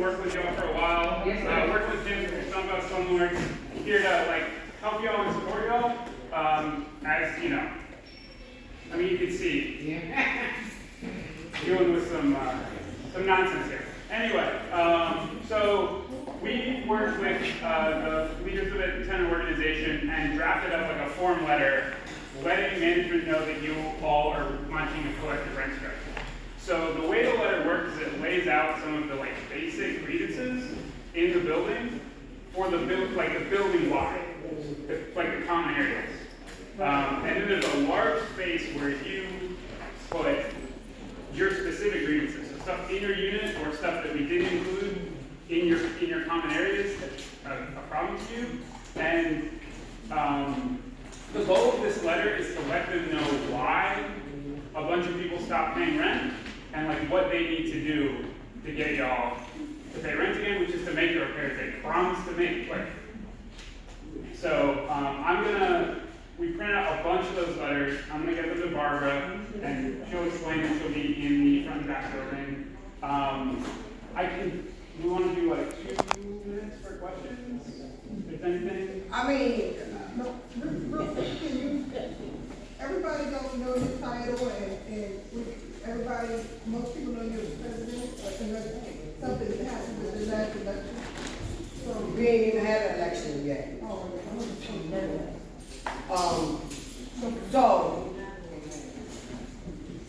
work with y'all for a while. Working with Jim from Some About Slumlords, here to like help y'all and support y'all. As you know, I mean, you can see dealing with some nonsense here. Anyway, so we worked with the leaders of the tenant organization and drafted up like a form letter letting management know that you all are launching a collective rent structure. So the way the letter works is it lays out some of the like basic grievances in the building for the building wide, like the common areas. And then there's a large space where you put your specific grievances, so stuff in your unit or stuff that we didn't include in your common areas that's a problem to you. And the goal of this letter is to let them know why a bunch of people stopped paying rent and like what they need to do to get y'all to pay rent again, which is to make the repairs they promised to make. So we printed out a bunch of those letters. I'm gonna get them to Barbara and she'll explain it. She'll be in the front and back building. We want to do like 2 minutes for questions, if anything. I mean, real quick, everybody don't know your title and most people know you're the president, unless something happened with the last election. So, We ain't even had an election yet.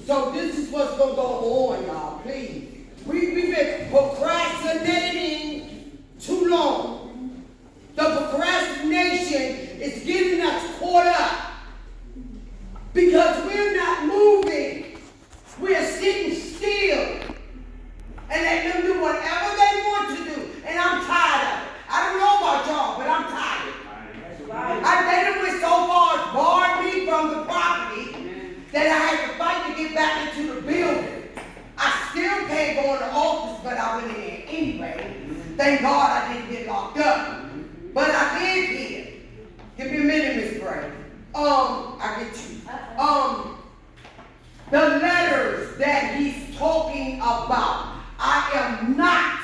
So this is what's gonna go on, y'all, please. We've been procrastinating too long. The procrastination is getting us caught up because we're not moving. We're sitting still and let them do whatever they want to do. And I'm tired of it. I don't know about y'all, but I'm tired. They done went so far as barred me from the property that I had to fight to get back into the building. I still can't go in the office, but I went in there anyway. Thank God I didn't get locked up. But I did here. Give me a minute, Miss Gray. I get you. The letters that he's talking about, I am not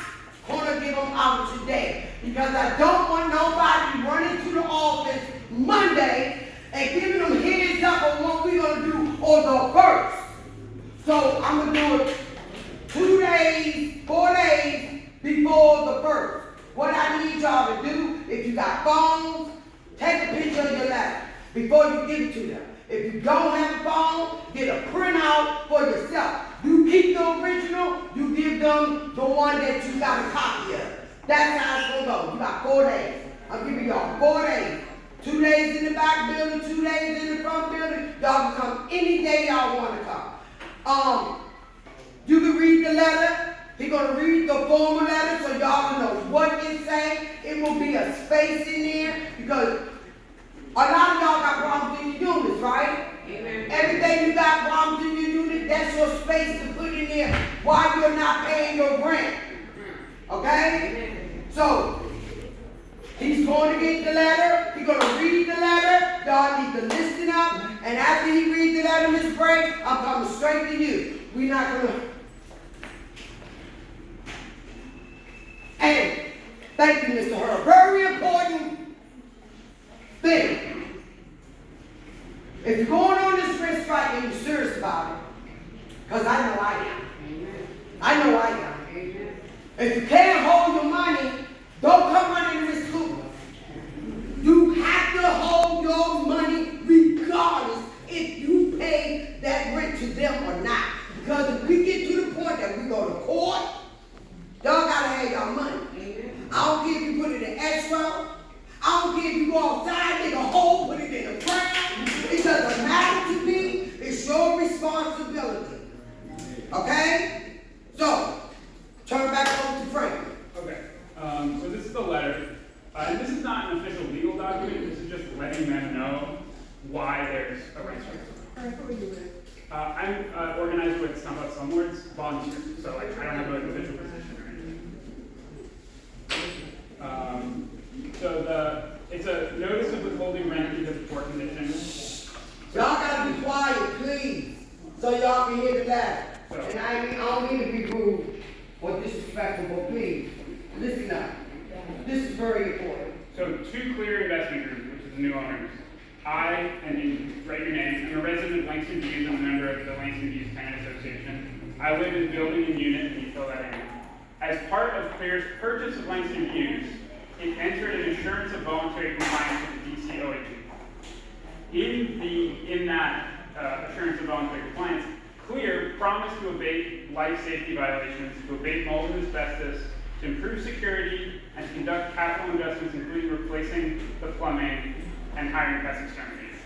gonna give them out today because I don't want nobody running to the office Monday and giving them heads up on what we're gonna do on the 1st. So I'm gonna do it 2 days, 4 days before the 1st. What I need y'all to do, if you got phones, take a picture of your letter before you give it to them. If you don't have a phone, get a printout for yourself. You keep the original, you give them the one that you got a copy of. That's how it's gonna go. You got 4 days. I'm giving y'all 4 days. 2 days in the back building, 2 days in the front building. Y'all can come any day y'all want to come. You can read the letter. He's gonna read the formal letter so y'all know what it say. It will be a space in there because a lot of y'all got problems in your units, right? Amen. Everything you got problems in your unit, that's your space to put in there while you're not paying your rent. Okay? Amen. So he's going to get the letter. He's going to read the letter. Y'all need to listen up. And after he reads the letter, Mr. Bray, I'm coming straight to you. We're not going to. And thank you, Mr. Hurd. Very important thing. If you're going on this rent strike and you're serious about it, because I know I am. I know I am. If you can't hold your money, don't come running to this school. You have to hold your money regardless if you pay that rent to them or not. Because if we get to the point that we go to court, y'all gotta have your money. I don't care if you put it in escrow. I don't care if you go outside, dig a hole, put it in the ground. It doesn't matter to me. It's your responsibility. Okay? So, turn back over to Frank. Okay. So this is the letter. And this is not an official legal document. This is just letting them know why there's a rent strike. all right, who are you with? I'm organized with Some About Slumlords, volunteer, so I don't have an official position or anything. It's a notice of withholding rent because of poor conditions. Y'all gotta be quiet, please, so y'all can hear the letter. And I don't mean to be rude or disrespectful, but please. listen up. This is very important. So two Clear investment groups, which is the new owners. And you write your name, I'm a resident of Langston Views, I'm a member of the Langston Views Tenant Association. I live in building and unit, and you fill that in. As part of Clear's purchase of Langston Views, it entered an assurance of voluntary compliance with the DCOA. In that assurance of voluntary compliance, Clear promised to abate life safety violations, to abate mold and asbestos, to improve security, and to conduct capital investments, including replacing the plumbing and hiring pest exterminators.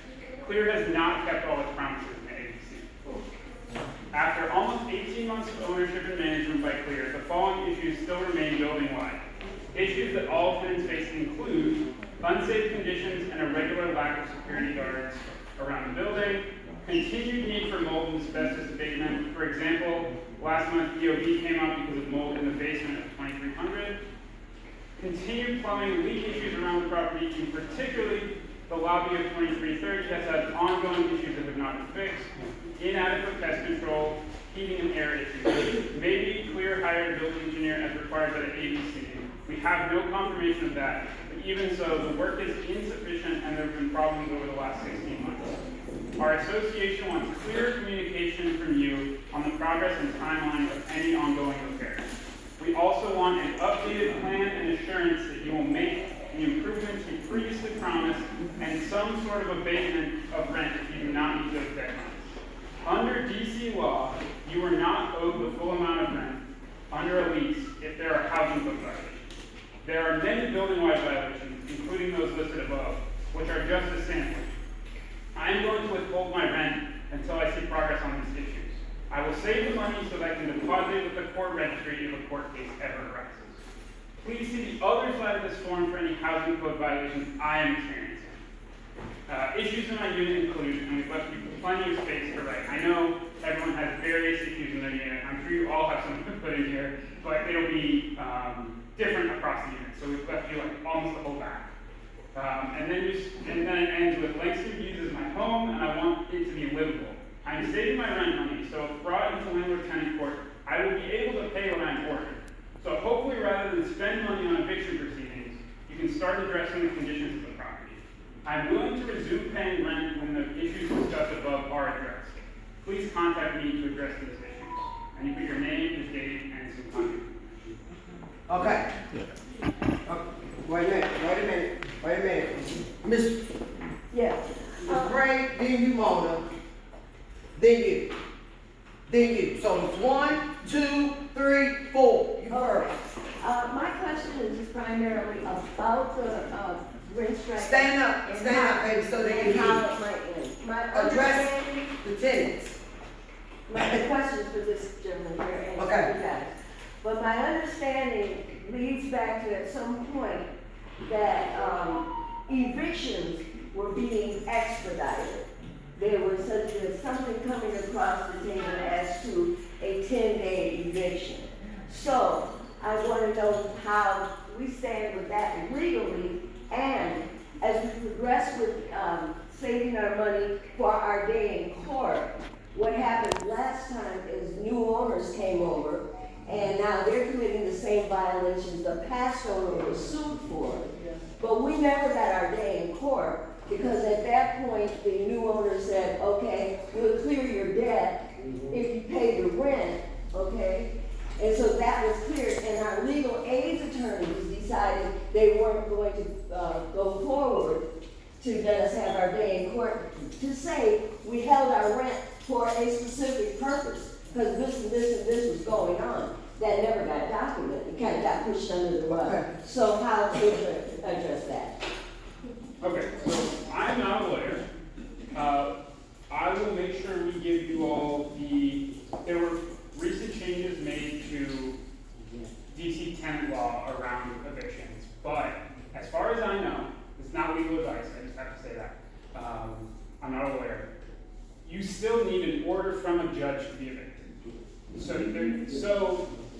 Clear has not kept all its promises in the ABC. After almost 18 months of ownership and management by Clear, the following issues still remain building-wide. Issues that all tenants face include unsafe conditions and a regular lack of security guards around the building, continued need for mold and asbestos abatement. For example, last month EOB came out because of mold in the basement of 2300. Continued plumbing leak issues around the property, and particularly the lobby of 2330 has had ongoing issues that have not been fixed. Inadequate pest control, heating and air issues. Maybe Clear hired a building engineer as required by the ABC. We have no confirmation of that, but even so, the work is insufficient and there have been problems over the last 16 months. Our association wants clear communication from you on the progress and timeline of any ongoing repairs. We also want an updated plan and assurance that you will make the improvements you previously promised and some sort of abatement of rent if you do not meet those deadlines. Under DC law, you are not owed the full amount of rent under a lease if there are housing code violations. There are many building-wide violations, including those listed above, which are just a sample. I am going to withhold my rent until I see progress on these issues. I will save the money so that I can deposit it with the court registry if a court case ever arises. Please see the other side of this form for any housing code violations I am experiencing. Issues in my unit include, and we've left you plenty of space to write. I know everyone has various issues in their unit. I'm sure you all have some to put in here, but it'll be different across the unit. So we've left you like almost the whole back. And then it ends with Langston Views is my home, and I want it to be livable. I'm saving my rent money, so if brought into landlord-tenant court, I will be able to pay what I'm ordered. So hopefully, rather than spend money on eviction proceedings, you can start addressing the conditions of the property. I'm willing to resume paying rent when the issues discussed above are addressed. Please contact me to address these issues. And you put your name, your date, and some contact. Okay. Wait a minute. Miss, Yeah. Miss Gray, then you, Mona, then you. So it's 1, 2, 3, 4. You first. My question is primarily about the rent strike. Stand up, baby, so they can and how hear it might end. My Address understanding, the tenants. my question is for this gentleman here and Okay. you guys. But my understanding leads back to at some point that evictions were being expedited. There was something coming across the table as to a 10-day eviction. So I want to know how we stand with that legally, and as we progress with saving our money for our day in court, what happened last time is new owners came over, and now they're committing the same violations the past owner was sued for. But we never got our day in court, because at that point, the new owner said, okay, we'll clear your debt if you pay the rent, okay? And so that was cleared, and our legal aid attorneys decided they weren't going to go forward to let us have our day in court to say we held our rent for a specific purpose, because this and this and this was going on. That never got documented. It kind of got pushed under the rug. Okay. So how to address that? Okay, so I'm not a lawyer. I will make sure we give you all there were recent changes made to DC tenant law around evictions, but as far as I know, it's not legal advice, I just have to say that. I'm not a lawyer. You still need an order from a judge to be evicted.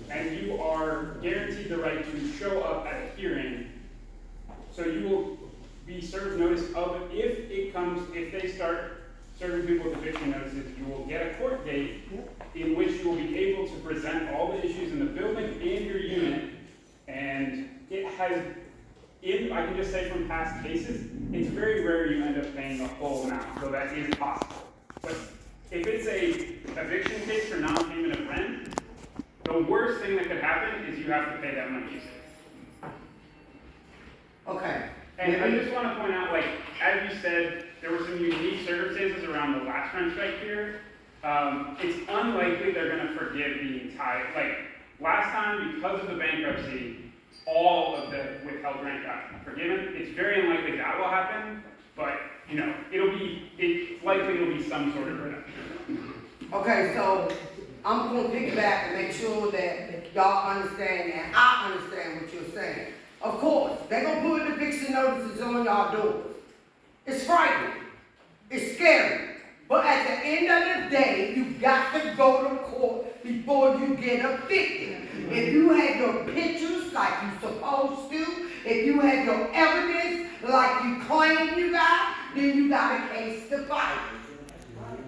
And you are guaranteed the right to show up at a hearing, so you will be served notice of it if they start serving people with eviction notices. You will get a court date in which you will be able to present all the issues in the building and your unit, and I can just say from past cases, it's very rare you end up paying the whole amount, so that is possible. But if it's a eviction case for non-payment of rent, the worst thing that could happen is you have to pay that money. Okay. And I just want to point out, like, as you said, there were some unique circumstances around the last rent strike here. It's unlikely they're going to forgive the entire, like, last time, because of the bankruptcy, all of the withheld rent got forgiven. It's very unlikely that will happen, but, you know, it's likely it'll be some sort of reduction. Okay, so I'm gonna pick back and make sure that y'all understand and I understand what you're saying. Of course, they're gonna put eviction notices on y'all doors. It's frightening. It's scary. But at the end of the day, you got to go to court before you get evicted. If you have your pictures like you're supposed to, if you have your evidence like you claim you got, then you got a case to fight.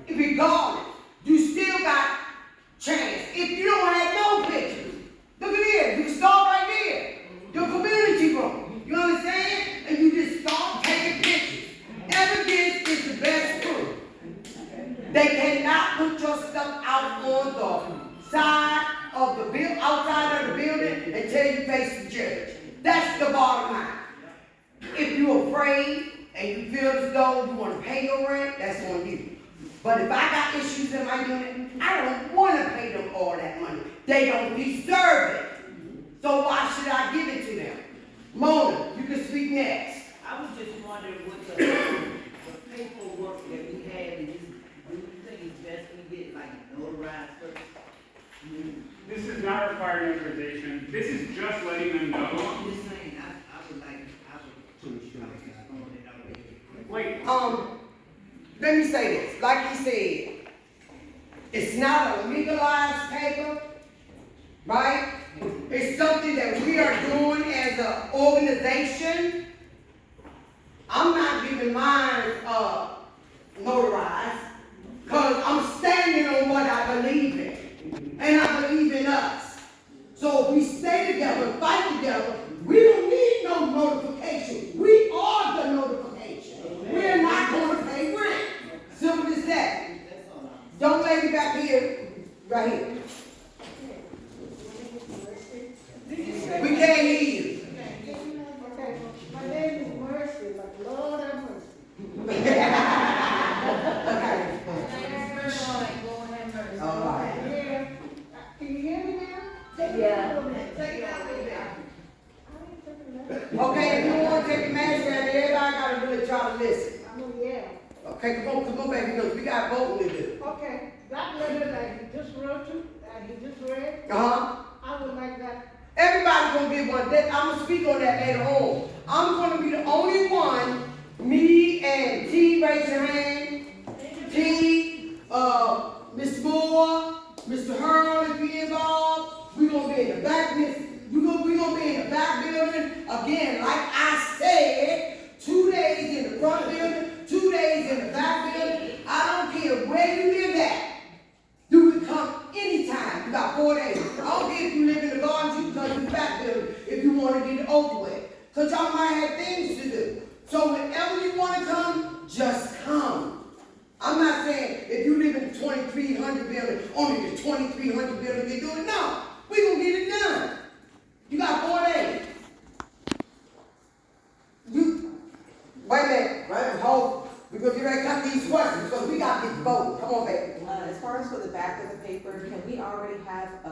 Regardless, you still got chance. If you don't have no pictures, look at here, you can start right there. Your community room. You understand? And you just start taking pictures. Evidence is the best proof. They cannot put your stuff out on the side of the outside of the building until you face the judge. That's the bottom line. If you're afraid and you feel as though you want to pay your rent, that's on you. But if I got issues in my unit, I don't want to pay them all that money. They don't deserve it. So why should I give it to them? Mona, you can speak next. I was just wondering what the paperwork that we have in this, do you think it's best we get like notarized first? This is not requiring notarization. This is just letting them know. I'm just saying, I would like, I was just throwing it out there. Wait. Let me say this. Like he said, it's not a legalized paper, right? It's something that we are doing as an organization. I'm not giving mine notarized because I'm standing on what I believe in. And I believe in us. So if we stay together and fight together, we don't need no notification. We are the notification. We're not going to pay rent. Simple as that. Don't lay me back here, right here. We can't hear you. Okay, my name is Mercy, but Lord have mercy. Okay. All right. Yeah. Can you hear me now? Take it Yeah. out a minute. Take it out a minute. Okay, if you want to take the mask down, everybody got to really try to listen. Yeah. Okay, come on, baby, because we got voting to do. Okay, that letter that he just wrote you, that he just read, Uh-huh. I would like that. Everybody's going to get one. I'm going to speak on that later on. I'm going to be the only one, me and T, raise your hand. T, Miss Moore, Mr. Hurl, if you're involved. We're going to be in the back, we're going to be in the back building. Again, like I said, 2 days in the front building, 2 days in the back building. I don't care where you live at. You can come anytime. You got 4 days. I don't care if you live in the gardens, you can come to the back building if you want to get it over with. Because y'all might have things to do. So whenever you want to come, just come. I'm not saying if you live in the 2300 building, only the 2300 building can do it. No, we're going to get it done. You got 4 days. Wait a minute, right? Hold. We're going to get ready to come to these questions because we got to get the vote. Come on, baby. As far as for the back of the paper, can we already have a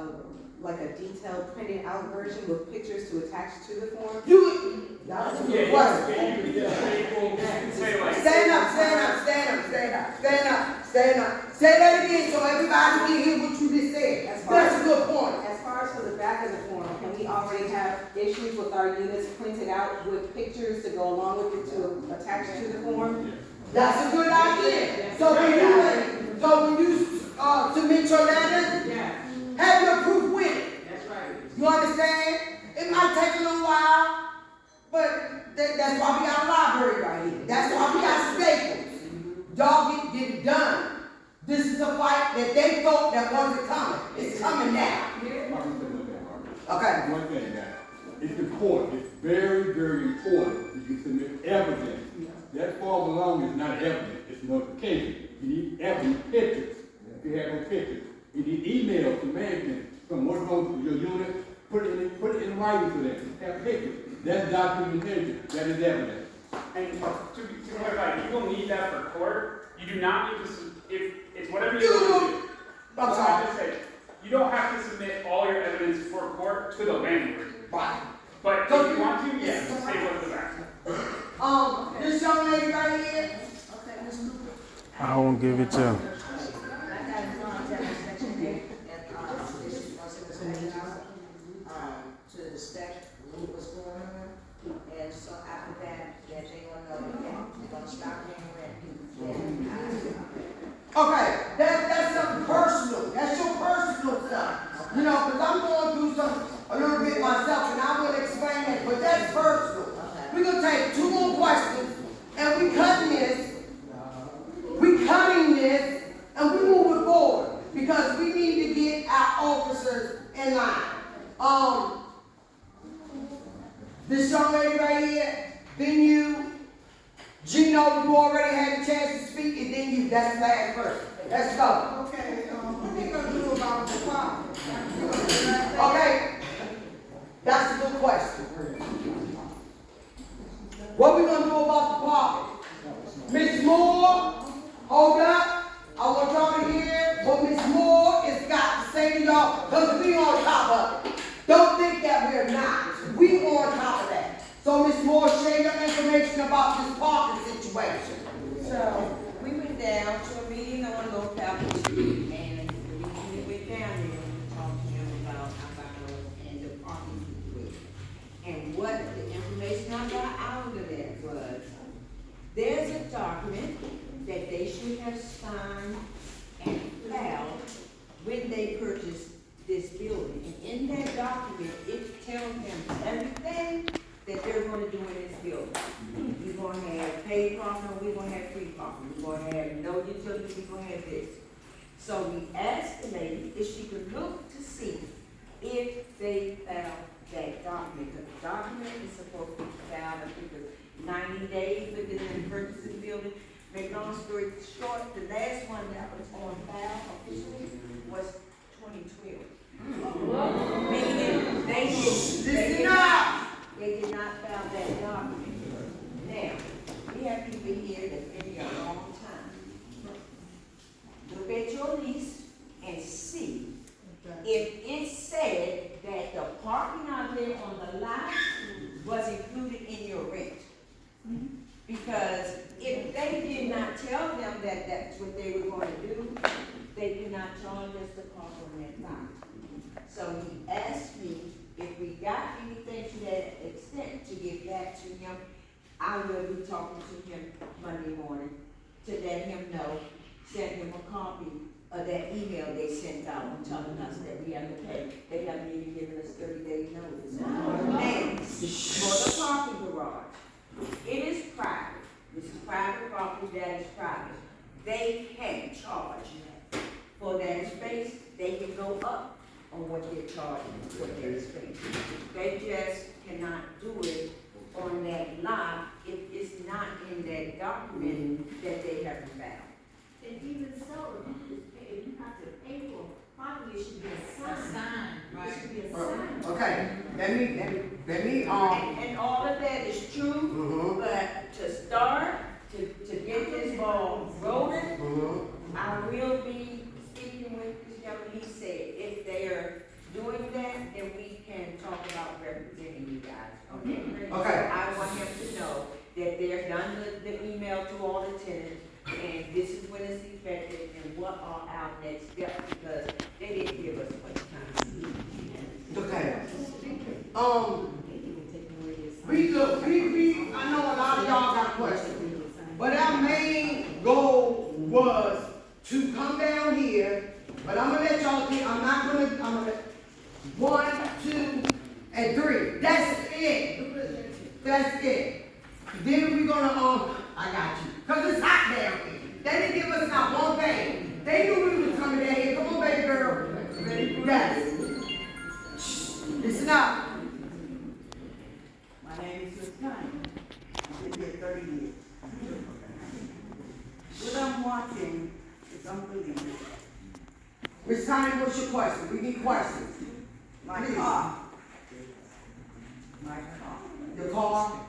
detailed printed out version with pictures to attach to the form? That's a good question. You can say like. Stand up, stand up, stand up, stand up, stand up, stand up. Say that again so everybody can hear what you just said. That's a good point. As far as for the back of the form, can we already have issues with our units printed out with pictures to go along with it to attach to the form? That's a good idea. So when you submit your letter, have your proof with it. That's right. You understand? It might take a little while, but that's why we got a library right here. That's why we got Staples. Y'all get it done. This is a fight that they thought that wasn't coming. It's coming now. Okay. One thing, It's important. It's very, very important that you submit evidence. That form alone is not evidence. It's notification. You need evidence, pictures. If you have no pictures, you need emails to management from what's going to your unit. Put it in writing to them. Have pictures. That's documentation. That is evidence. And to clarify, you will need that for court. You do not need to, if it's whatever you want to do. I'm I sorry. just say, you don't have to submit all your evidence for court to the landlord. Right. But if you want to, yes, say what's the back. This young lady right here, I won't give it to him. To the spec, what's going on, and so after that, they gonna know that they're gonna stop paying rent. okay, that's something personal. That's your personal stuff. You know, because I'm going through a little bit myself, and I will explain that, but that's personal. We're going to take 2 more questions, and we cutting this, and we moving forward, because we need to get our officers in line. This young lady right here, then you, Gino, you already had a chance to speak, and then you, that's the last person. Let's go. Okay, what we gonna do about the problem? You gonna do that? Okay, that's a good question. What we gonna do about the property? Miss Moore, hold up. I want y'all to hear what Miss Moore has got to say to y'all, because we on top of it. Don't think that we're not. We on top of that. So Miss Moore, share your information about this parking situation. So, we went down to a meeting on North Falcon Street, and the reason we went down there, we talked to them about and the parking situation. And what the information I got out of that was, there's a document that they should have signed and filed when they purchased this building. And in that document, it tells them everything that they're gonna do in this building. We're gonna have paid parking, we're gonna have free parking, we're gonna have no utilities, we're gonna have this. So we asked the lady if she could look to see if they found that document. The document is supposed to be found, I think it's 90 days within the purchase of the building. Make long story short, the last one that was on file officially was 2012. Meaning they did not found that document. Now, we have people here that's been here a long time. Look at your lease and see if it said that the parking out there on the lot was included in your rent. Because if they did not tell them that that's what they were going to do, they did not charge us to park on that lot. So he asked me if we got anything to that extent to give back to him. I will be talking to him Monday morning to let him know, send him a copy of that email they sent out telling us that we have to pay. They haven't even given us 30 days notice. And for the parking garage, it is private. This is private property, that is private. They can charge for that space. They can go up on what they're charging for their space. They just cannot do it on that lot if it's not in that document that they have found. And even so, if you have to pay for property, it should be a sign. It should be a sign. Okay, let me, And all of that is true, but to start, to get this ball rolling, I will be speaking with this gentleman. He said if they are doing that, then we can talk about representing you guys, okay? Okay. I want him to know that they're done the email to all the tenants, and this is when it's effective, and what are our next steps, because they didn't give us much time. okay. I know a lot of y'all got questions, but our main goal was to come down here, but I'm gonna let y'all think, I'm gonna let 1, 2, and 3. That's it. That's it. Then we're gonna, I got you. Cause it's hot down here. They didn't give us not one thing. They knew we was coming down here. Come on, baby girl. Yes. Listen up. Connie, what's your question? We need questions. My Please. car. My car. Your car?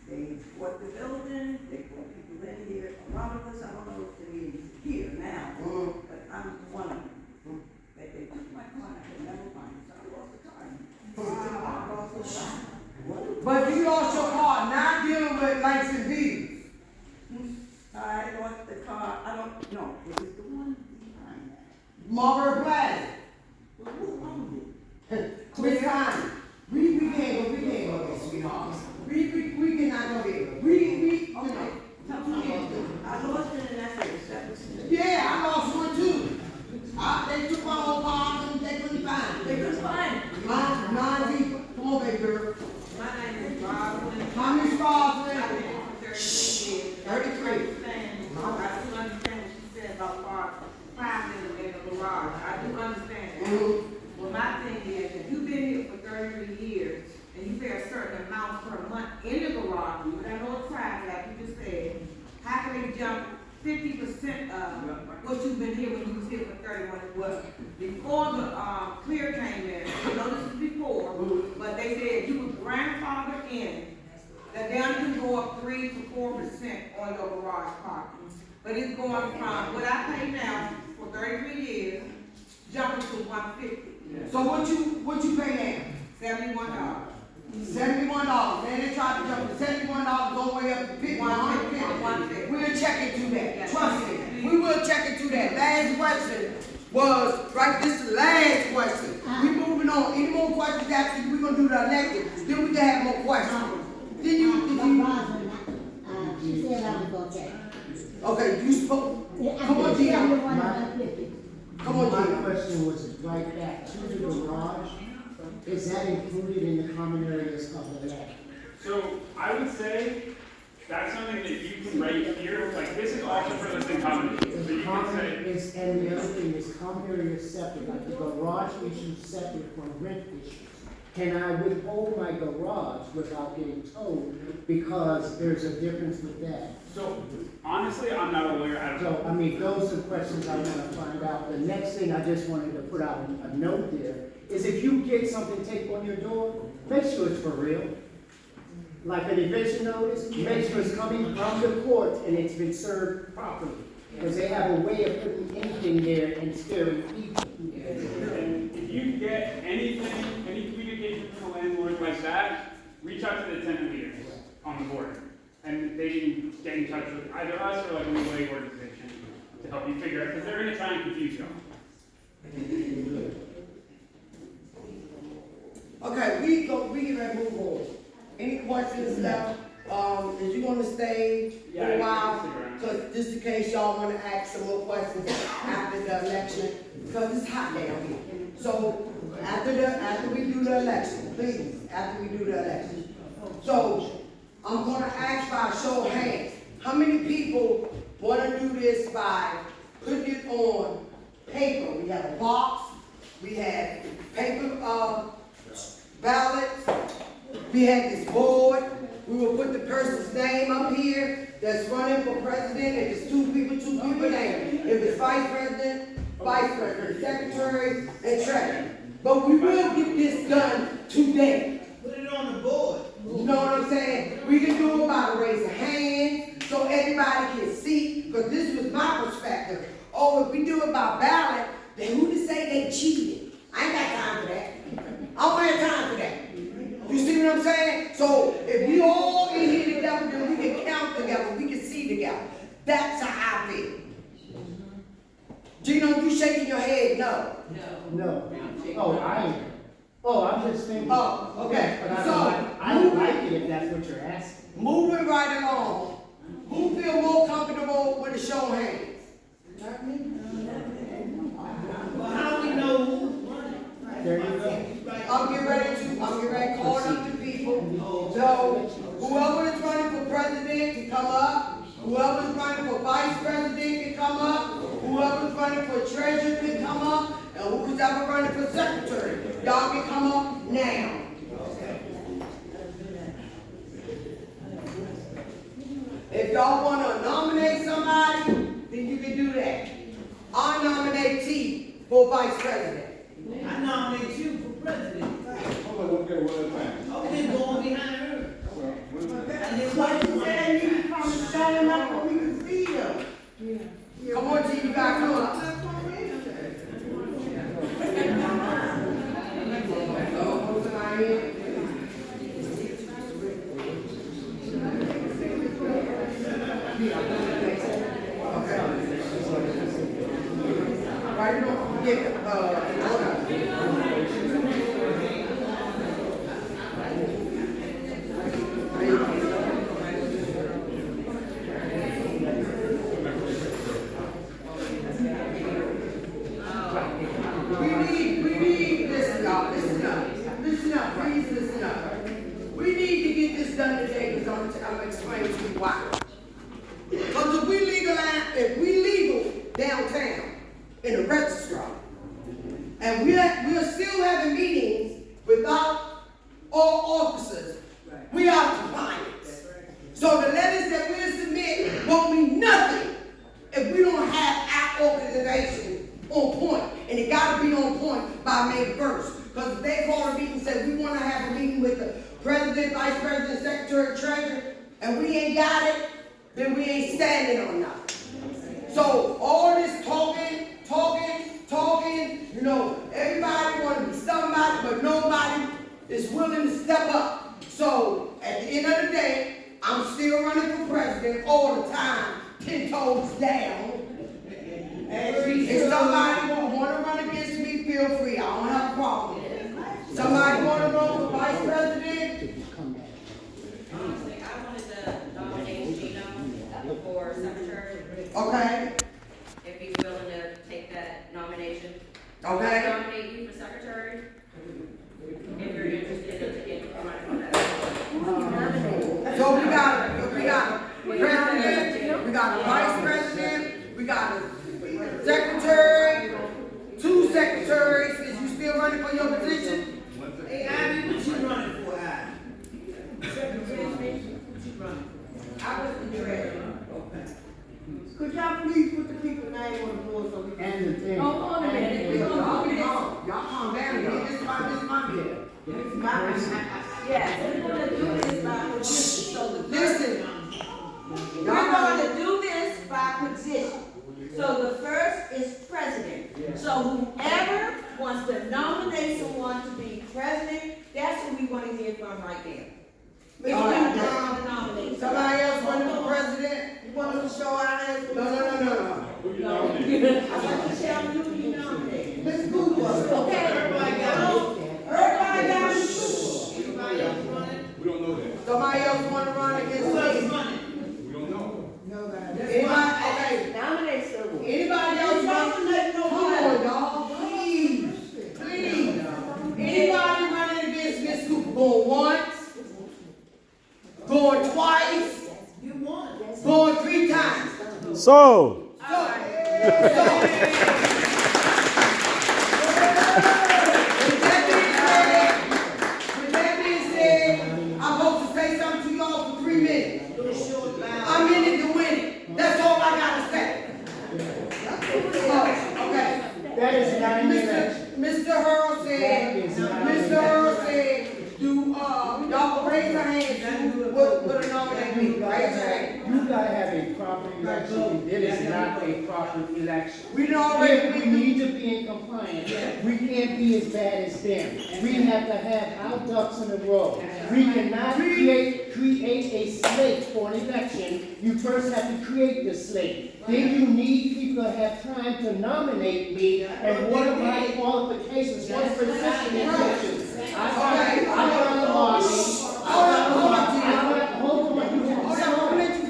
They bought the building, they brought people in here, a lot of us, I don't know if they're here now, but I'm one of them. But they took my car, and I could never find it, so I lost the car. I lost the car. But you lost your car, not dealing with Langston Views. I lost the car, I don't know, it was the one behind that. Margaret Plaza. Well, who owned it? Miss Connie, we can't go there, sweetheart. We cannot go there. You know. I lost it and that's it, that was it. Yeah, I lost one too. They took my whole car and they couldn't find it. They couldn't find it. Nine people. Come on, baby girl. My name is Roslyn. How many stars I've left? been here for 33 years. 33. I do understand what she said about crime in the garage. I do understand that. Well, my thing is, if you've been here for 33 years, and you pay a certain amount per month in the garage, but I know it's private, like you just said, how can they jump 50% of what you've been here when you was here for 31? Well, before the clear came in, I know this is before, but they said you was grandfathered in, that down can go up 3 to 4% on your garage parking. But it's going from what I pay now for 33 years, jumping to 150, So what you pay $71. now? $71. Man, they tried to jump the $71 all the way up to 50, 150. We'll check into that. Trust me. We will check into that. Last question was, right, this is the last question. We moving on. Any more questions after we're gonna do the election? Then we can have more questions. Did you? She said I was gonna check. Okay, you spoke. Come on, Gina. Come on, My Gina. question was right back to the garage. Is that included in the common areas of the land? So I would say that's something that you can write here, like this is also for listing common issues, so you can Common say, is, and the other thing is common area is separate, like the garage issue is separate from rent issues. Can I withhold my garage without getting towed because there's a difference with that? so honestly, I'm not a lawyer, I don't know. So, I mean, those are questions I want to find out. The next thing I just wanted to put out a note there is if you get something taped on your door, make sure it's for real. Like an eviction notice, make sure it's coming from the court and it's been served properly. Because they have a way of putting anything there and scaring people. And if you get anything, any communication from the landlord like that, reach out to the tenant leaders on the board. And they can get in touch with either us or like a legal aid organization to help you figure out, because they're gonna try and confuse you. Okay, we get ready to move on. Any questions now? Is you gonna stay for Yeah, a while? I can stick around. Cause just in case y'all wanna ask some more questions after the election, cause it's hot down here. So, after we do the election, please, after we do the election. So, I'm gonna ask by a show of hands, how many people wanna do this by putting it on paper? We have a box, we have paper, ballots, we have this board, we will put the person's name up here that's running for president, if it's two people name. If it's vice president, secretary, and treasurer. But we will get this done today. Put it on the board. You know what I'm saying? We can do it by raising hands, so everybody can see, because this was my perspective. Oh, if we do it by ballot, then who to say they cheated? I ain't got time for that. I don't have time for that. You see what I'm saying? So if we all in here together, then we can count together, we can see together. That's how I feel. Gino, you shaking your head, no. No. I'm just thinking. Oh, okay. But So, I don't like it if that's what you're asking. moving right along, who feel more comfortable with a show of hands? Not me. Well, how we know who's running? There you go. I'm getting ready to call up the people. So, whoever is running for president can come up. Whoever's running for vice president can come up. Whoever's running for treasurer can come up. And who's ever running for secretary, y'all can come up now. If y'all wanna nominate somebody, then you can do that. I nominate T for for vice president. I nominate you for president. Hold on, okay, one at a time. I'm just going behind her. Well, And then What what you said, you come standing up so we can see you. Come on, G, you gotta come up. Right, don't forget, hold on. Listen up, please listen up. We need to get this done today, because I'm gonna explain to you why. Because if we legal downtown in a registrar, and we are still having meetings without all officers, we are compliance. So the letters that we'll submit won't mean nothing if we don't have our organization on point. And it gotta be on point by May 1st. Because if they call a meeting and say, we want to have a meeting with the president, vice president, secretary, treasurer, and we ain't got it, then we ain't standing on nothing. So all this talking, everybody want to be somebody, but nobody is willing to step up. So at the end of the day, I'm still running for president all the time, 10 toes down. If somebody want to run against me, feel free. I don't have a problem. Somebody want to run for vice president? Honestly, I wanted to nominate Gino for secretary. Okay. If he's willing to take that nomination. Okay. I'll nominate you for secretary. If you're interested in taking that. So we got a president, we got a vice president, we got a secretary, 2 secretaries. Is you still running for your position? Hey, Ivy, what you running for, Ivy? Secretary, what you running for? I was the treasurer. Could y'all please put the people's name on the board so we can? And the thing. Hold on a minute. We're gonna do this. Y'all calm down here. This is my bill. This is my bill. Yes, we're gonna do this by position, so the first, Listen. We're going to do this by position. So the first is president. So whoever wants to nominate someone to be president, that's who we want to hear from right there. If you All right. want to nominate Somebody else running for president? You want us to show our hands? No. who you nominate? I want to tell you who you nominate. Let's Google it. Okay. Everybody got it. Everybody got it. Anybody else running? We don't know that. Somebody else want to run against Who else me? running? We don't know. Anybody, okay. nominate someone. Anybody else running? Come on, y'all, please. Anybody running against Miss Cooper? Going once? Going twice? You won. Going 3 times? So, With that being said, I'm supposed to say something to y'all for 3 minutes. I'm in it to win it. That's all I gotta say. Okay. That is not an election. Mr. Hurl That is said, not Mr. an Hurl said, y'all raise your hands, what a nominate me, raise your hand. You gotta have a proper election. It is not a proper election. We done already, If we need to be in compliance, we can't be as bad as them. We have to have our ducks in a row. We cannot create a slate for an election. You first have to create the slate. Then you need people to have time to nominate me, and what are my qualifications, what position in elections? I got the lobby,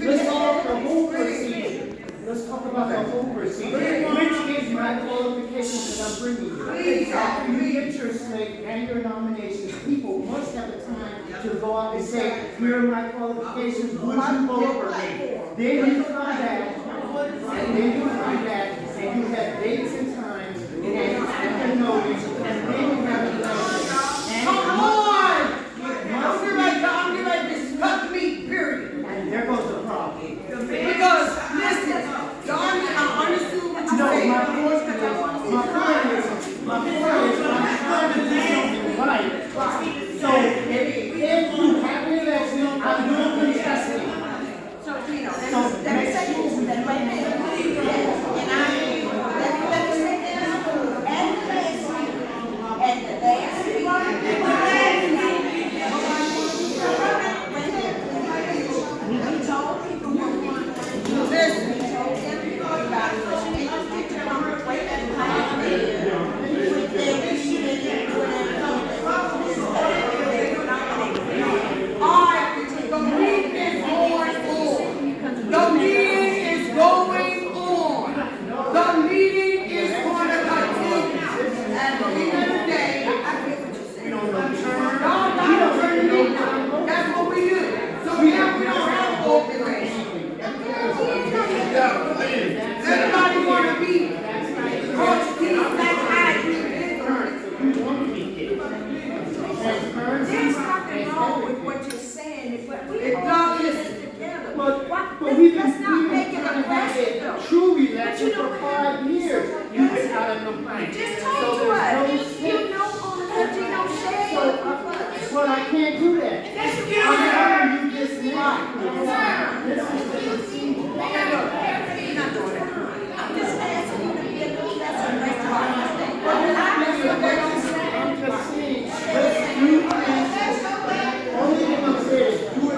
let's talk the whole procedure. Let's talk about the whole procedure, which is my qualifications that I'm bringing you. After you get your slate and your nominations, people must have the time to go out and say, here are my qualifications, would you vote for me? Then you come back, and you have dates and times, and a notice, and then you have a election. Come on! I'm getting ready to discuss me, period. And there goes the problem. Because, listen, John, I understood what you No, said. my point is can't do that. I'm telling you this now. You're not doing it. I'm just asking you to be a good lesson. That's why. I'm just saying, let's do things. Only thing I'm saying is do it.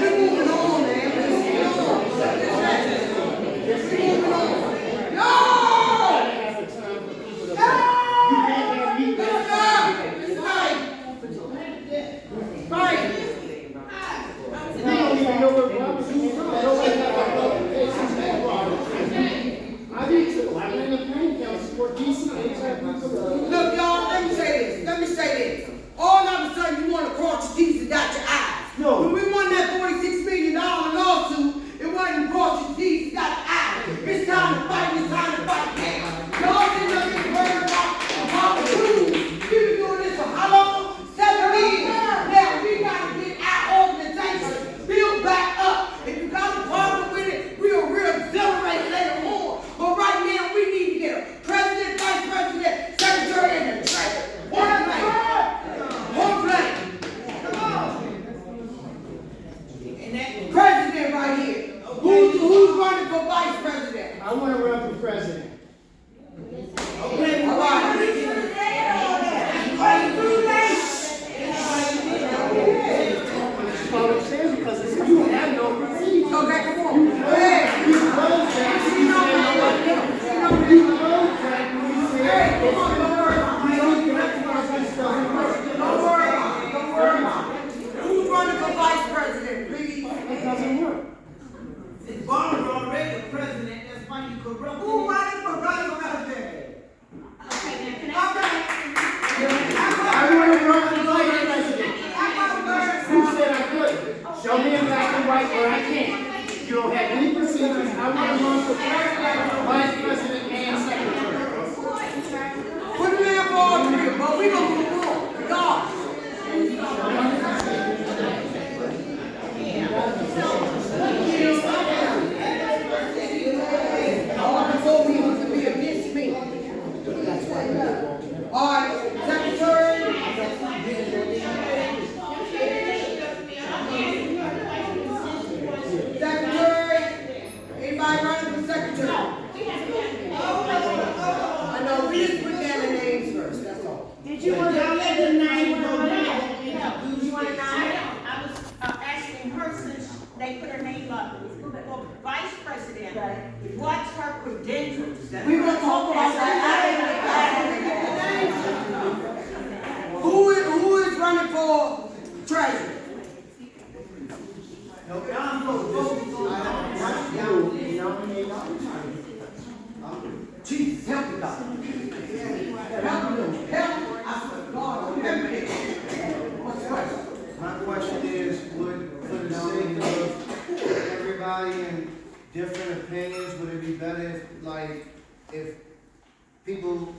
We're moving on, man. We're moving on. We're moving on. No! Look, y'all, let me say this. All of a sudden, you want to cross your T's and dot your I's. No. When we won that $46 million lawsuit, it wasn't cross your T's and dot your I's. It's time to fight now. Y'all didn't know this word about the rules. We've been doing this for how long? 7 years. Now, we got to get our organization built back up. If you got a problem with it, we'll re-accelerate later on. But right now, we need to get a president, vice president, secretary, and a treasurer. One plane. Come on. President right here. Who's running for vice president? I want to run for president. Okay, all right. That's all I'm saying, because it's you have no procedure. Okay, come on. Go ahead. You closed that. You said nobody else. You closed that. You said, Hey, come on, don't worry about it. Don't worry about it. Who's running for vice president, please? It doesn't work. If Barbara already the president, that's why you corrupt. Who running for vice president? Okay, now can I? I want to run for vice president. Who said I couldn't? Show me in black and white where I can't. You don't have any procedures. I want to run for president, vice president, and secretary. Put them in for all three, but we gonna move on. God. All before me was to be against me. All right, secretary. Secretary. Anybody running for secretary? I know, we just put down the names first, that's all. Did you want to let the name go down? Do you want to know? I was asking her since they put her name up for vice president. What's her credentials? We gonna talk about that. Who is running for treasurer? Jesus, help me, God. Help me, help. I swear, God, help me. What's the question? My question is, would, for the sake of everybody in different opinions, would it be better if, like, if people,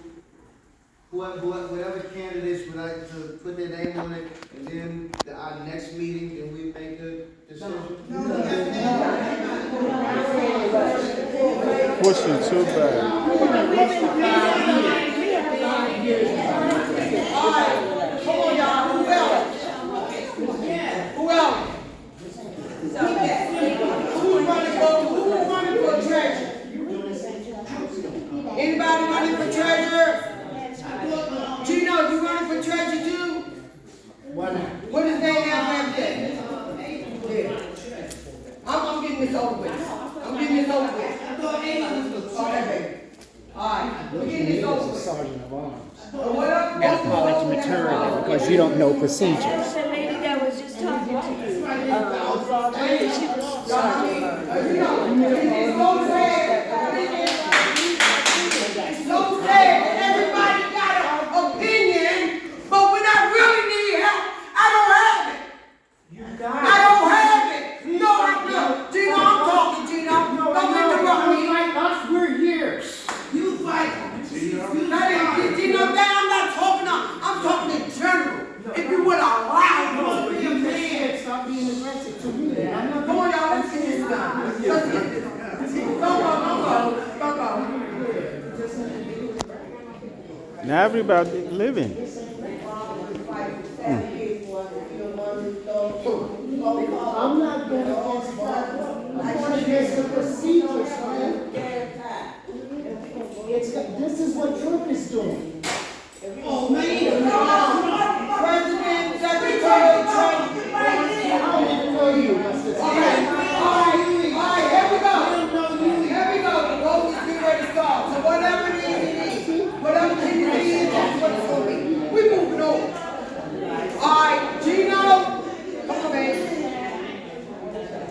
whatever candidates would like to put their name on it, and then our next meeting, then we make the decision? Pushing too bad. All right, come on, y'all. Who else? Who else? Who's running for treasurer? Anybody running for treasurer? Gino, you running for treasurer too? Why not? What is their name and everything? Yeah. I'm getting this over with. Okay. All right, we're getting this over with. Sergeant of Arms. What up? That's college maturity, because you don't know procedures. The lady that was just talking to you, she was sergeant. It's so sad that everybody got an opinion, but when I really need help, I don't have it. I don't have it. No, Gino, I'm talking, Gino. Don't interrupt me. Like us, we're here. You fight. Gino, I'm not talking, I'm talking in general. If you would allow me. You said stop being aggressive to me. Come on, y'all, let's get this done. Let's get this done. Don't go. Now everybody living. advocate for, you know, one of those. I'm not going against that. I'm going against the procedures, man. This is what Trump is doing. Oh, man. President, Secretary, Treasury. I don't even know you, my sister. All right, here we go. Here we go. The vote is getting ready to start. So whatever it is, whatever it is, that's what it's gonna be. We moving on. All right, Gino, come on, baby.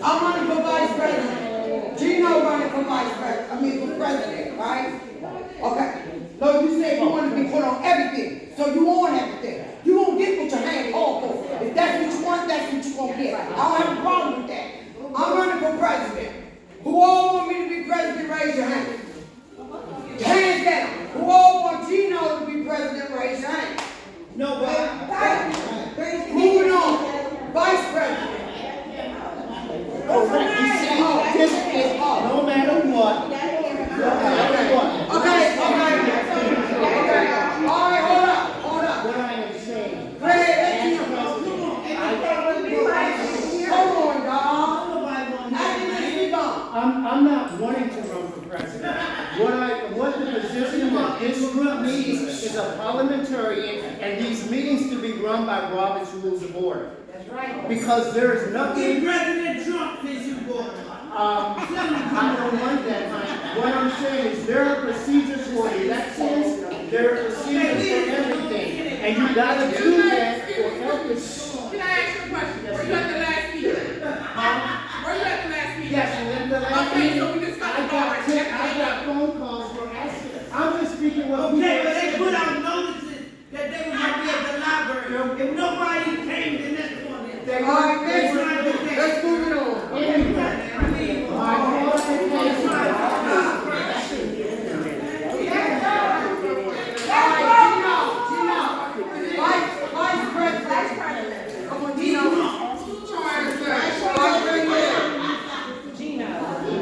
I'm running for vice president. Gino running for vice president. I mean for president, right? Okay. No, you said you want to be put on everything. So you on everything. You won't get what your hand called for. If that's what you want, that's what you're gonna get. I don't have a problem with that. I'm running for president. Who all want me to be president, raise your hand. Hands down. Who all want Gino to be president, raise your hand. Nobody. Moving on. Vice president. Correct. You see, no matter what. Okay. All right, hold up. What I am saying. Hold on, dog. I'm not wanting to run for president. What the position that this group needs is a parliamentarian and these meetings to be run by Robert's Rules of Order. That's right. Because there is nothing. President Trump since you born. I don't want that, honey. What I'm saying is there are procedures for elections, there are procedures for everything. And you gotta do that for everything. Can I ask you a question? Were you at the last meeting? Were you at the last meeting? Yes, and then the last Okay, meeting, so we discussed I it already. got phone calls for asking. I'm just speaking what people Okay, are but they saying. put out notices that they were gonna be at the library. If nobody came, then that's on them. All right, let's move it on. Anyway, my qualifications are Vice president. Come on, Gino.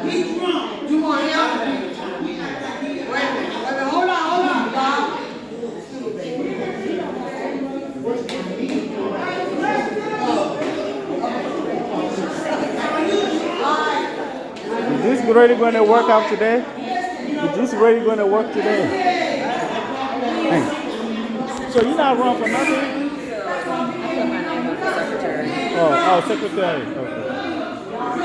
He's drunk. You want him? Wait a minute. Hold on, Bob. Is this really going to work out today? Is this really going to work today? Hey. So you're not running for nothing? Oh, secretary. Okay.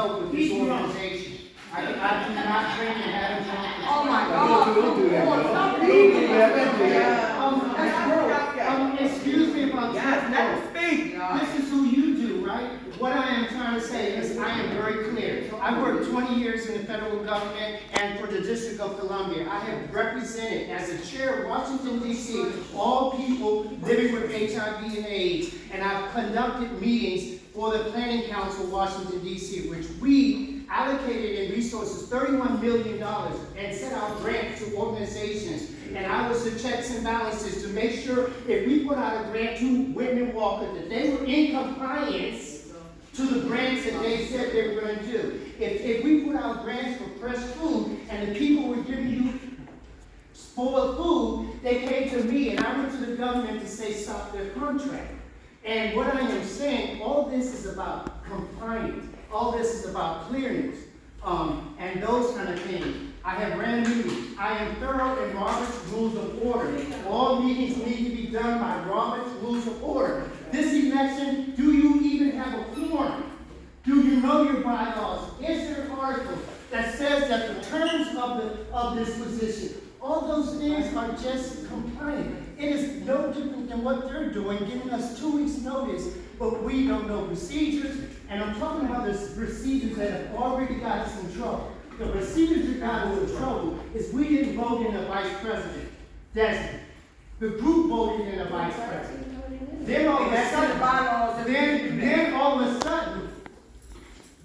help with this organization. I do not drink and have drunk. Oh my God. Don't do that, bro. Stop Don't beating do me. that, don't do that. Excuse me if I'm This is who you do, right? What I am trying to say is I am very clear. I worked 20 years in the federal government and for the District of Columbia. I have represented as a chair of Washington, D.C., all people living with HIV and AIDS, and I've conducted meetings for the Planning Council of Washington, D.C., which we allocated in resources $31 million and set out grants to organizations. And I was the checks and balances to make sure if we put out a grant to Whitman Walker that they were in compliance to the grants that they said they were going to do. If we put out grants for fresh food and the people were giving you spoiled food, they came to me and I went to the government to say stop their contract. And what I am saying, all this is about compliance. All this is about clearness, and those kind of things. I have ran meetings. I am thorough in Robert's Rules of Order. All meetings need to be done by Robert's Rules of Order. This election, do you even have a quorum? Do you know your bylaws? Is there an article that says that the terms of this position, all those things are just compliant. It is no different than what they're doing, giving us 2 weeks' notice, but we don't know procedures. And I'm talking about the procedures that have already got us in trouble. The procedures that got us in trouble is we didn't vote in a vice president. That's the group voted in a vice president. Then all of a sudden, then all of a sudden,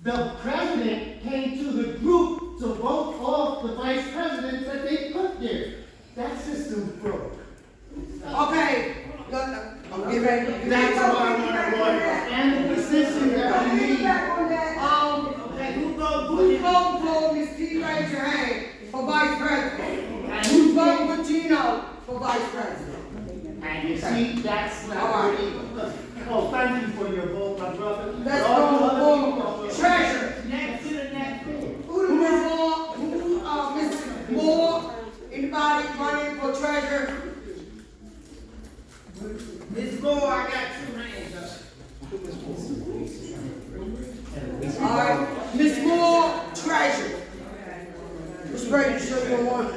the president came to the group to vote off the vice president that they put there. That system broke. Okay, I'm getting ready. That's why I want to vote. And the position that we need. Who's voting for Ms. T. Raise your hand for vice president? And who's voting for Gino for vice president? And you see, that's not really. Oh, thank you for your vote, my brother. Let's go for treasurer. Next to the next thing. Who Ms. Moore? Anybody running for treasurer? Ms. Moore, I got 2 hands up. All right, Ms. Moore, treasurer. Ms. Brady, show you one.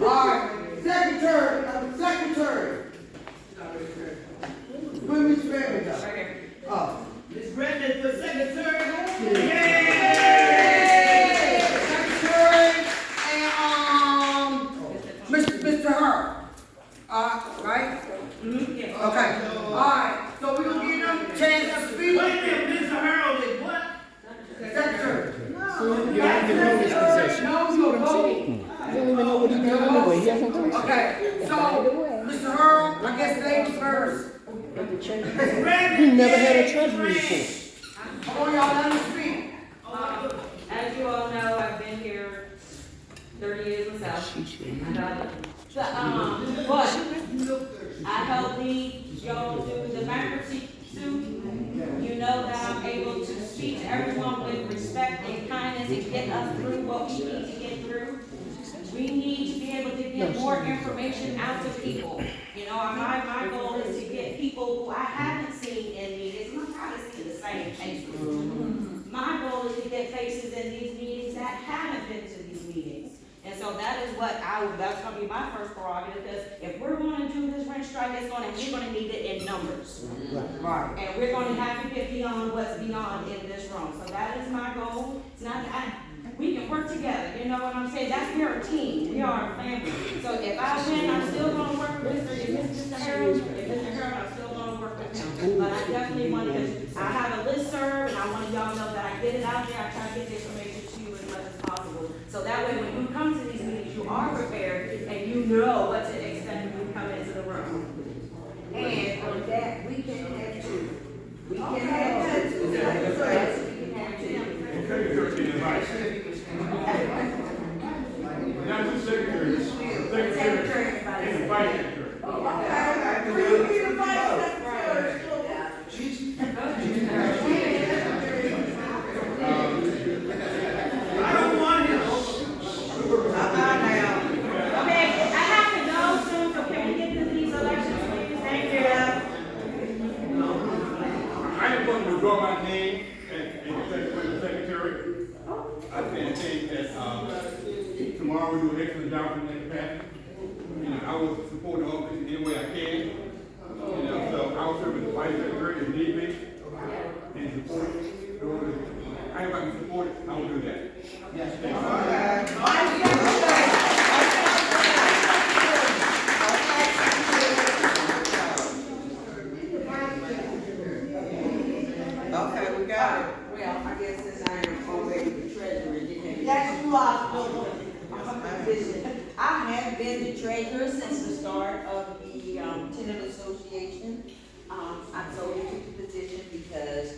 All right, secretary. Where Ms. Brady go? Oh. Ms. Brenda for secretary. Yay! Secretary and Mr. Herb. Right? Okay. All right. So we're gonna give them a chance to speak. Wait a minute, Mr. Harold is what? Secretary. You don't even know his position. No, you're voting. You don't even know what he's doing anyway. He hasn't touched it. Okay. So, Mr. Herb, I guess ladies first. He never had a treasury before. Come on, y'all, let me speak. As you all know, I've been here 30 years myself. But I helped y'all do the bankruptcy suit. You know that I'm able to speak to everyone with respect and kindness and get us through what we need to get through. We need to be able to get more information out to people. You know, my goal is to get people who I haven't seen in meetings, and I'm trying to see the same faces. My goal is to get faces in these meetings that haven't been to these meetings. And so that is that's gonna be my first prerogative, because if we're gonna do this rent strike, we're gonna need it in numbers. Right. And we're gonna have to get beyond what's beyond in this room. So that is my goal. It's not, we can work together, you know what I'm saying? We're a team, we are a family. So if I win, I'm still gonna work with Mr. Harold. If Mr. Harold, I'm still gonna work with him. But I definitely want to, I have a listserv, and I want y'all to know that I get it out there. I try to get the information to you as much as possible. So that way, when you come to these meetings, you are prepared and you know what to expect when you come into the room. And on that, we can have 2. We can have 2. Yes, we can have 2. Not two secretaries. Secretary and vice secretary. Okay. We need a vice secretary. I don't want him. Okay, I have to go soon, so can we get to these elections, please? Thank you. I am going to withdraw my name and the office in any way I can. And so I'll serve as the vice secretary if need be. And support it. I if I can support it, I will do that. Yes. Okay, we got it. Well, I guess since I am already the treasurer, didn't Yes, you are. I have been the treasurer since the start of the tenant association. I solely took the position because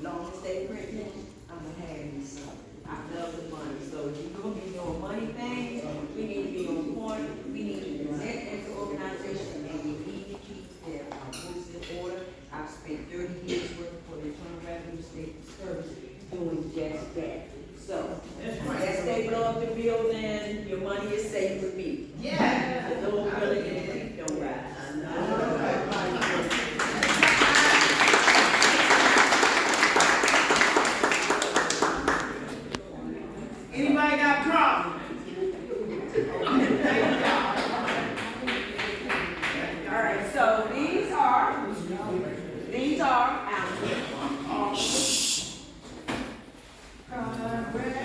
long as they pregnant, I'm gonna have you some. I love the money, so if you're gonna be doing money things, we need to be on point. We need to present as an organization, and we need to keep their books in order. I've spent 30 years working for the Internal Revenue State Service doing just that. So, as they blow up the building, your money is safe with me. Yeah. The little building in the creek don't rise. Anybody got problems? All right, so these are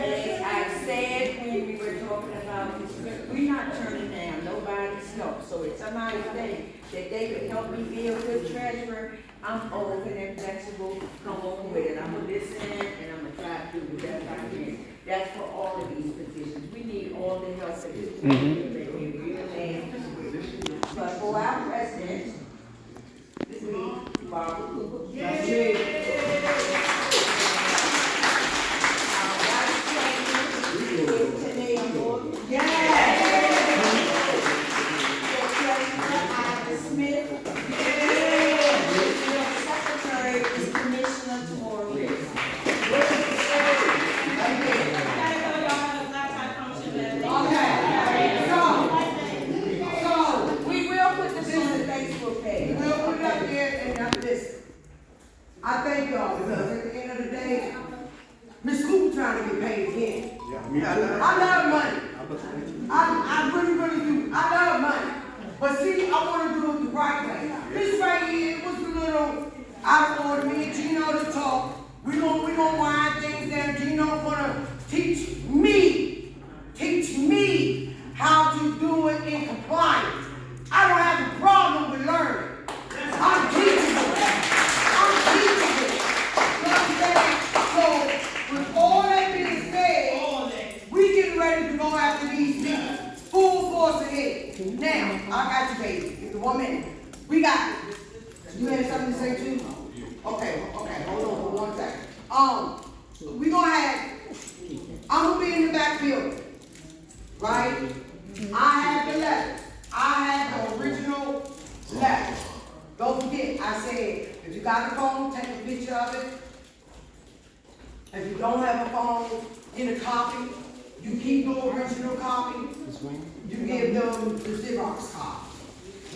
as I said when we were talking about this, we're not turning down nobody's help. So if somebody think that they could help me be a good treasurer, I'm open and flexible, come on with it. I'm gonna listen and I'm gonna try to do the best I can. That's for all of these positions. We need all the help that we can. But for our president, we, Barbara Cooper. I thank y'all because at the end of the day, Miss Cooper trying to get paid again. I love money. I really, really do. I love money. But see, I want to do it the right way. This right here was a little out of order. Me and Gino to talk. We gonna wind things down. Gino gonna teach me how to do it in compliance. I don't have a problem with learning. I'm teachable. So, with all that being said, we getting ready to go after these people. Full force ahead. Now, I got you, baby. 1 minute. We got it. You had something to say too? Okay, hold on for 1 second. We gonna have, I'm gonna be in the back building, right? I have the letters. I have the original letters. Don't forget, I said, if you got a phone, take a picture of it. If you don't have a phone, get a copy. You keep the original copy. You give them the Xerox copy.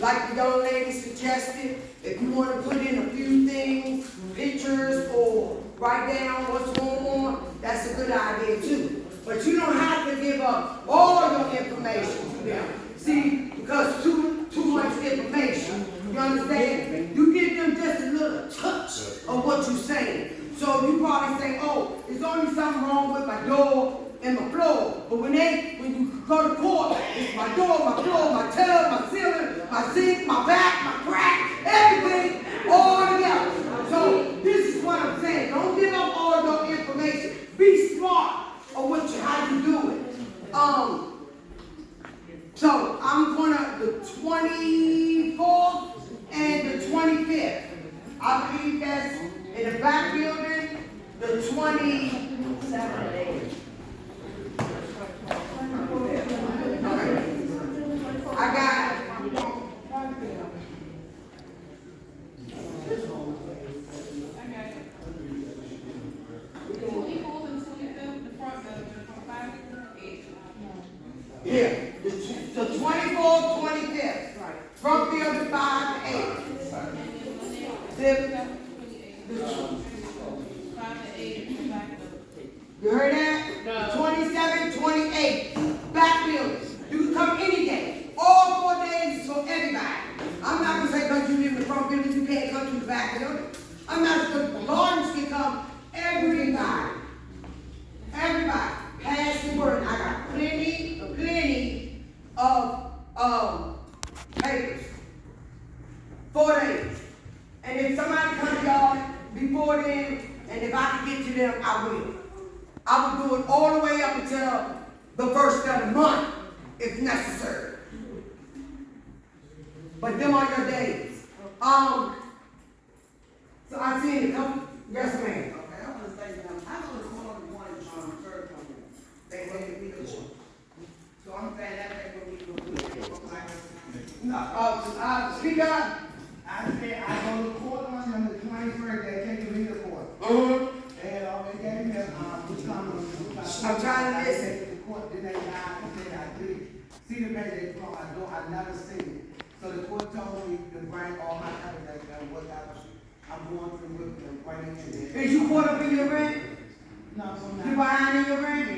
Like the young lady suggested, if you want to put in a few things, pictures, or write down what's going on, that's a good idea too. But you don't have to give up all your information to them. See, because too much information. You understand? You give them just a little touch of what you're saying. So you probably say, oh, there's only something wrong with my door and my floor. But when you go to court, it's my door, my floor, my tub, my ceiling, my sink, my back, my crack, everything all together. So this is what I'm saying. Don't give up all your information. Be smart of how you do it. So I'm gonna the 24th and the 25th. I believe that's in the back building, the 27th. I got yeah, the 24th, 25th, front building 5 to 8. You heard that? No. 27, 28, back building. You can come any day. All 4 days is I'm not, the gardens can come, everybody, pass the word. I got plenty of papers. 4 days. And if somebody comes to y'all before then, and if I can get to them, I will. I will do it all the way up until the first of the month, if necessary. But them are your days. So I seen a couple, yes ma'am. Okay, I was thinking, I know the corner of one third one. They wait me to so I'm saying that they will be No, speak up. I said, I go to court on the 21st, they take me to court. They had already gave me which I'm trying to listen. The court, then they lied and said I did. See the page they brought, I never seen it. So the court told me to bring all my evidence and what I'm going through with them, bring it in. Is you caught up in your rent? No, I'm not. You behind in your rent?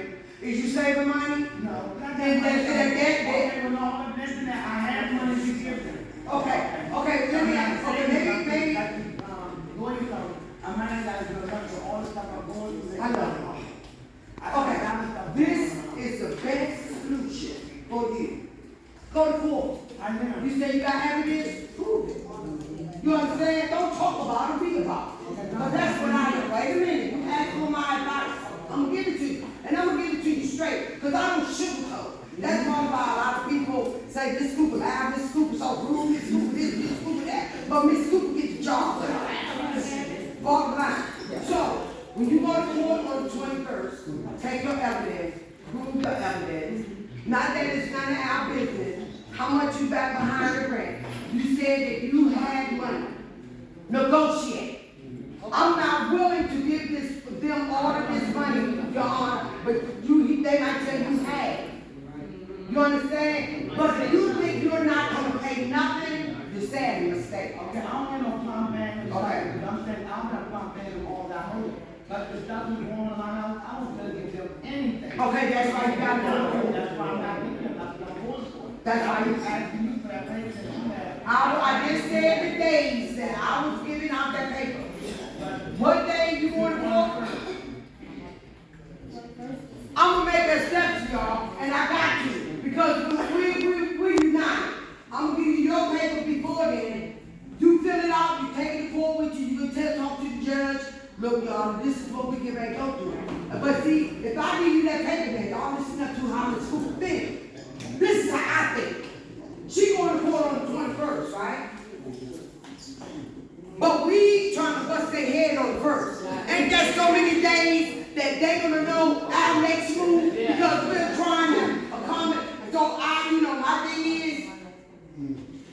Is you saving money? No. Then Okay, well, no, listen, I have money to give them. Okay, let me ask, maybe. Going from, I might not guys go back to all the stuff I'm going through. I know. Okay, this is the best solution for you. Go to court. I know. You say you got evidence, prove it. You understand? Don't talk about it, be about it. But that's what I am. Wait a minute, you ask for my advice. I'm gonna give it to you. And I'm gonna give it to you straight. Because I don't sugarcoat. That's why a lot of people say this scoop is loud, this scoop is so rude, this scoop is this scoop is that. But Miss Scoop gets the job done. Bottom line. So, when you go to court on the 21st, take your evidence, prove your evidence. Not that it's none of our business. How much you got behind the rent. You said that you had money. Negotiate. I'm not willing to give them all of this money, Your Honor, but they might tell you had. You understand? But if you think you're not going to pay nothing, you're sadly mistaken. Okay, I don't have no problem paying. Okay. I'm saying I don't have a problem paying them all that money. But if that's what's going on, I don't gonna give them anything. Okay, that's why you got to. That's why I'm not giving them. That's what I'm going for. That's why you. Asking you for that payment that you have. I just said the days that I was giving out that paper. What day you want to go? I'm gonna make a step to y'all, and I got you because we're united. I'm gonna give you your paper before then. You fill it out. You take it forward with you. You can talk to the judge. Look, y'all, this is what we get ready to go through. But see, if I give you that paper, then y'all listen up to how the school think. This is how I think. She going to court on the 21st, right? But we trying to bust their head on the 1st. Ain't there so many days that they gonna know our next move because we're trying to accommodate. So my thing is,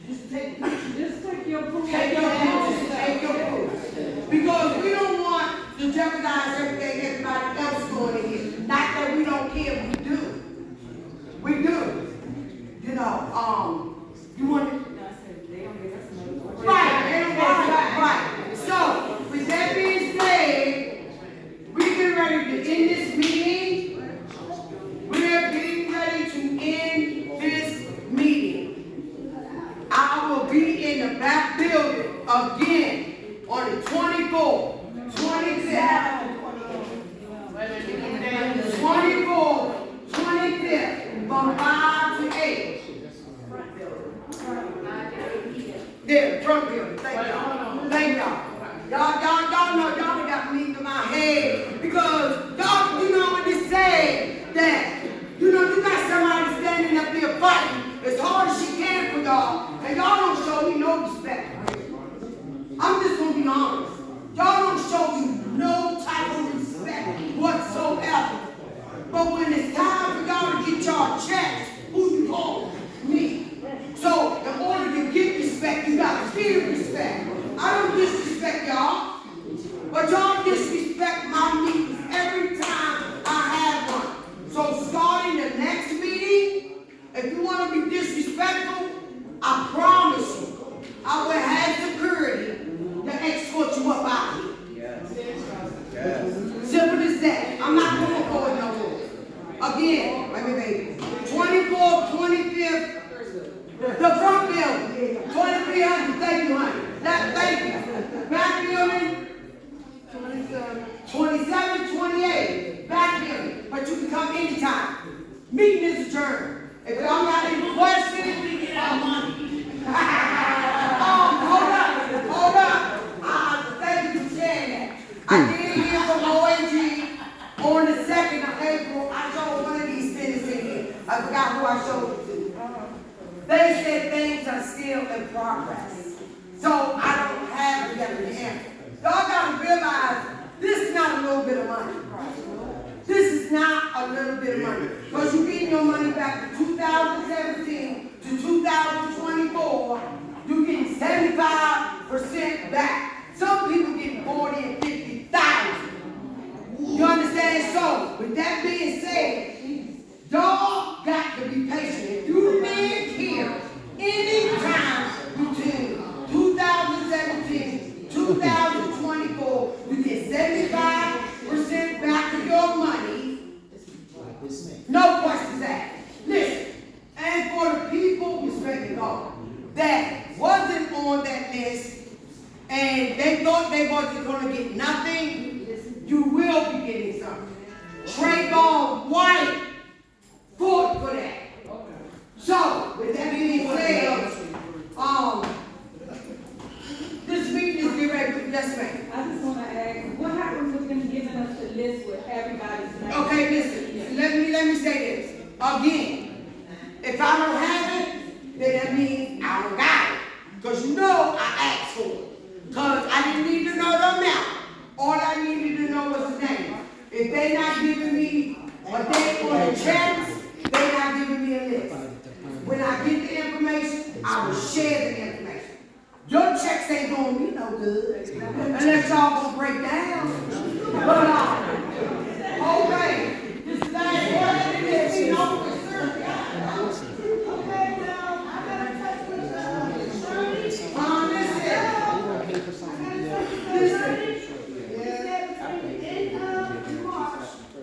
just take your proof. Take your proof. Because we don't want to jeopardize everything everybody else doing in here. Not that we don't care, we do. We do. You want to. Right. So, with that being said, we're getting ready to end this meeting. We're getting ready to end this meeting. I will be in the back building again on the 24th, 25th, 25th, from 5 to 8. Yeah, front building. Thank y'all. Y'all know y'all got me to my head because y'all, when they say that, you got somebody standing up there fighting as hard as she can for y'all, and y'all don't show me no respect. I'm just gonna be honest. Y'all don't show me no type of respect whatsoever. But when it's time for y'all to get y'all checks, who you call? Me. So, in order to get respect, you gotta feel respect. I don't disrespect y'all, but y'all disrespect my meetings every time I have one. So, starting the next meeting, if you want to be disrespectful, I promise you, I will have security to escort you up out here. Simple as that. I'm not going for it no more. Again, let me baby. 24th, 25th. The front building, 2300, thank you, honey. can come anytime. Meeting is adjourned. If y'all got any questions, we get our money. Hold up. Thank you for saying that. I did hear from OAG on the 2nd of April. I showed one of these minutes in here. I forgot who I showed it to. They said things are still in progress. So I don't have a definite answer. Y'all gotta realize this is not a little bit of money. This is not a little bit of money. Because you're getting your money back to 2017 to 2024. You're getting 75% back. Some people getting 40 and 50,000. You understand? So, with that being said, y'all got to be patient. If you live here anytime between 2017 2024, you get 75% back of your money. No questions asked. Listen, and for the people, respect God, that wasn't on that list and they thought they wasn't going to get nothing, you will be getting something. Trayvon White fought for that. So, with that being said, this meeting is getting ready to, yes ma'am. I just want to ask, what happens with them giving us the list with everybody's name? Okay, listen, let me say this. Again, if I don't have it, then that means I don't got it. Because you know I asked for it. Because I didn't need to know the amount. All I needed to know was the name. If they're not giving me a date for the checks, they're not giving me a list. When I get the information, I will share the information. Your checks ain't gonna be no good unless y'all gonna break down. But okay, this is that. Okay, now, I gotta touch with attorney.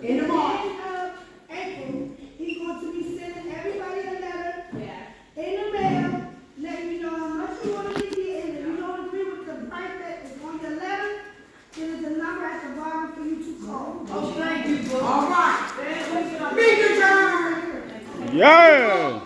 In the March. End of April, he's going to be sending everybody a letter in the mail, letting you know how much you want to be here, and if you don't agree with the price that is on your letter, then there's a number at the bottom for you to call. Oh, thank you, all right. Meet adjourned. Yeah.